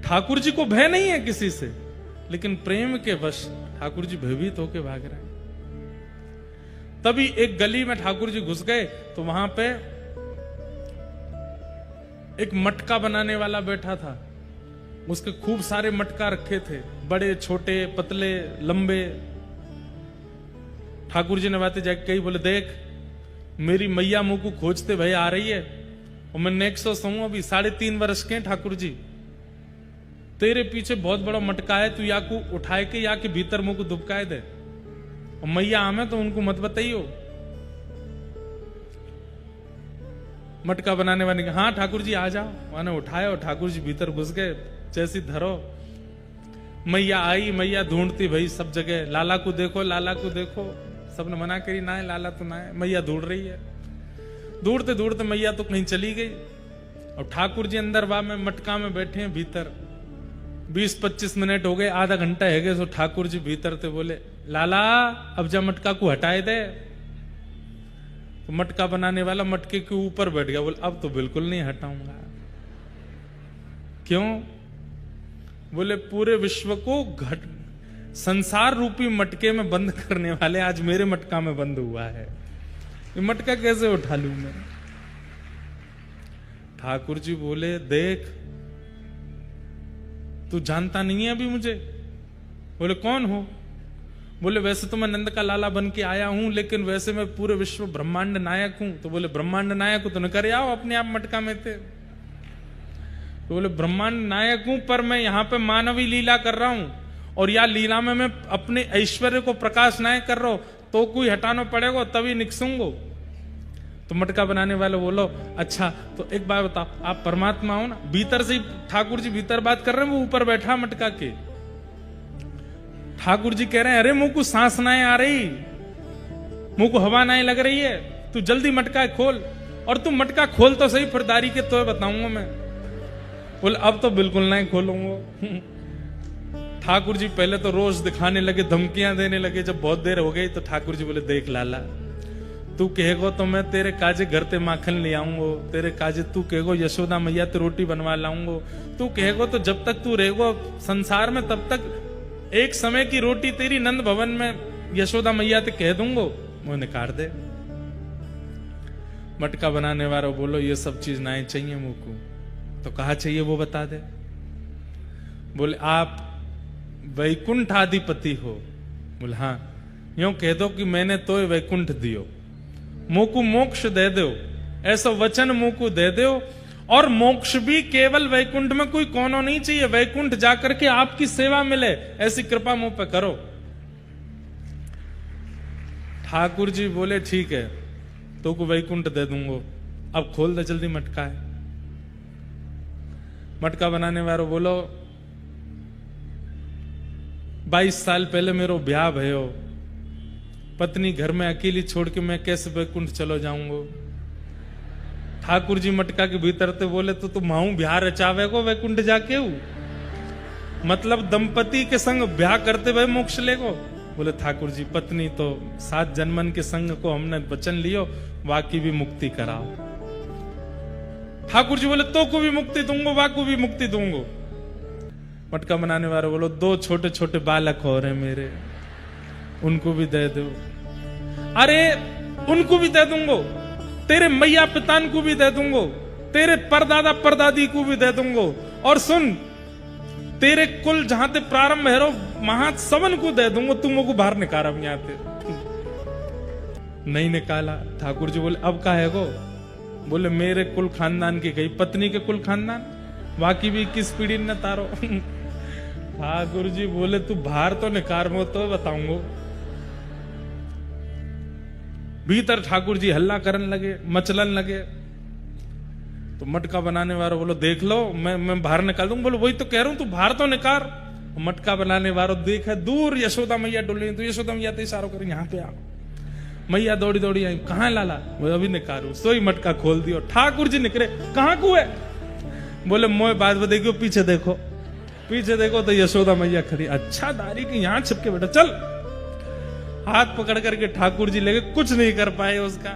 ठाकुर जी को भय नहीं है किसी से, लेकिन प्रेम के वश ठाकुर जी भयभीत होके भाग रहे हैं। तभी एक गली में ठाकुर जी घुस गए तो वहां पे एक मटका बनाने वाला बैठा था। उसके खूब सारे मटका रखे थे, बड़े छोटे पतले लंबे। ठाकुर जी ने बातें जाके कही, बोले देख मेरी मैया मुंह को खोजते भाई आ रही है और मैं नेक्स्ट सहूं अभी 3.5 वर्ष के ठाकुर जी, तेरे पीछे बहुत बड़ा मटका है, तू या को उठाए के या के भीतर मुंह को दुबकाए दे और मैया आमे तो उनको मत बताइयो। मटका बनाने वाले ने हाँ ठाकुर जी आ जाओ। मैंने उठाया और ठाकुर जी भीतर घुस गए। जैसी धरो मैया आई, मैया ढूंढती भाई सब जगह, लाला को देखो लाला को देखो। सबने मना करी ना है लाला तो ना है, मैया ढूंढ रही है। ढूंढते ढूंढते मैया तो कहीं चली गई और ठाकुर जी अंदर बा में मटका में बैठे हैं भीतर। 20-25 मिनट हो गए, आधा घंटा है गए, तो ठाकुर जी भीतर थे। बोले लाला अब जा मटका को हटाए दे। तो मटका बनाने वाला मटके के ऊपर बैठ गया। बोले अब तो बिल्कुल नहीं हटाऊंगा। क्यों? बोले पूरे विश्व को संसार रूपी मटके में बंद करने वाले आज मेरे मटका में बंद हुआ है, ये मटका कैसे उठा लूं मैं? ठाकुर जी बोले देख तू जानता नहीं है अभी मुझे। बोले कौन हो? बोले वैसे तो मैं नंद का लाला बन के आया हूं, लेकिन वैसे मैं पूरे विश्व ब्रह्मांड नायक हूं। तो बोले ब्रह्मांड नायक हो तो न करे आओ अपने आप मटका में थे। तो बोले ब्रह्मांड नायक हूं पर मैं यहां पे मानवी लीला कर रहा हूं और या लीला में मैं अपने ऐश्वर्य को प्रकाश नायक कर रहा हूं, तो कोई हटाना पड़ेगा तभी निकसूंगो। तो मटका बनाने वाले बोलो अच्छा तो एक बात बताओ आप परमात्मा हो ना? भीतर से ठाकुर जी भीतर बात कर रहे हैं, वो ऊपर बैठा मटका के। ठाकुर जी कह रहे हैं अरे मुंह को सांस नाए आ रही, मुंह को हवा नाए लग रही है, तू जल्दी मटका खोल। और तू मटका खोल तो सही, फिर दारी के तो बताऊंगा मैं। बोले अब तो बिल्कुल नहीं खोलूंगा। ठाकुर जी पहले तो रोज दिखाने लगे, धमकियां देने लगे। जब बहुत देर हो गई तो ठाकुर जी बोले देख लाला तू कहेगो तो मैं तेरे काजे घर ते माखन ले आऊंगो, तेरे काजे तू कहेगो यशोदा मैया ते रोटी बनवा लाऊंगो, तू कहेगो तो जब तक तू रहेगो संसार में तब तक एक समय की रोटी तेरी नंद भवन में यशोदा मैया ते कह दूंगो, वो निकाल दे। मटका बनाने वाला बोलो ये सब चीज ना चाहिए मुंह को। तो कहा चाहिए वो बता दे। बोले आप वैकुंठाधिपति हो? बोले हाँ। यूं कह दो कि मैंने तो वैकुंठ दियो, मुंह को मोक्ष दे दो, ऐसा वचन मुंह को दे दो। और मोक्ष भी केवल वैकुंठ में, कोई कोनो नहीं चाहिए, वैकुंठ जाकर के आपकी सेवा मिले, ऐसी कृपा मुंह पे करो। ठाकुर जी बोले ठीक है तो को वैकुंठ दे दूंगो, अब खोल दे जल्दी मटका है। मटका बनाने वालों बोलो 22 साल पहले मेरो ब्याह भयो, पत्नी घर में अकेली छोड़ के मैं कैसे वैकुंठ चलो जाऊंगो? ठाकुर जी मटका के भीतर ते बोले तो तू माऊ ब्याह रचावे को वैकुंठ जाके हूं, मतलब दंपति के संग ब्याह करते हुए मोक्ष लेगो? बोले ठाकुर जी पत्नी तो 7 जन्मन के संग को हमने वचन लियो, वाकी भी मुक्ति कराओ। ठाकुर जी बोले तो को भी मुक्ति दूंगो, वाकू भी मुक्ति दूंगो। मटका बनाने वाले बोलो 2 छोटे छोटे बालक हो रहे मेरे, उनको भी दे दो। अरे उनको भी दे दूंगो, तेरे मैया पितान को भी दे दूंगो, तेरे परदादा परदादी को भी दे दूंगो। और सुन तेरे कुल जहां ते प्रारंभ है महासवन को दे दूंगो, तुम को बाहर निकाल यहां ते। नहीं निकाला। ठाकुर जी बोले अब का है गो? बोले मेरे कुल खानदान की गई, पत्नी के कुल खानदान, बाकी भी 21 पीढ़ी न तारो। ठाकुर जी बोले तू बाहर तो निकार मो तो बताऊंगो। भीतर ठाकुर जी हल्ला करने लगे, मचलन लगे। तो मटका बनाने वाला बोलो देख लो मैं बाहर निकाल दूंगा। बोलो वही तो कह रहा हूं तू बाहर तो निकाल। मटका बनाने वाला देख है दूर यशोदा मैया डोली, तो यशोदा मैया तो इशारा कर यहाँ पे आओ। मैया दौड़ी दौड़ी आई, कहाँ है लाला? वो अभी निकालू। सोई मटका खोल दियो। ठाकुर जी निकले, कहाँ को है? बोले मोए बात बताइए, पीछे देखो, पीछे देखो तो यशोदा मैया खड़ी। अच्छा दारी की यहाँ छिपके बेटा चल। हाथ पकड़ करके ठाकुर जी लेके कुछ नहीं कर पाए उसका।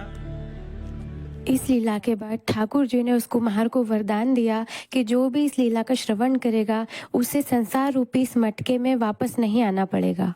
इस लीला के बाद ठाकुर जी ने उस कुम्हार को वरदान दिया कि जो भी इस लीला का श्रवण करेगा उसे संसार रूपी इस मटके में वापस नहीं आना पड़ेगा।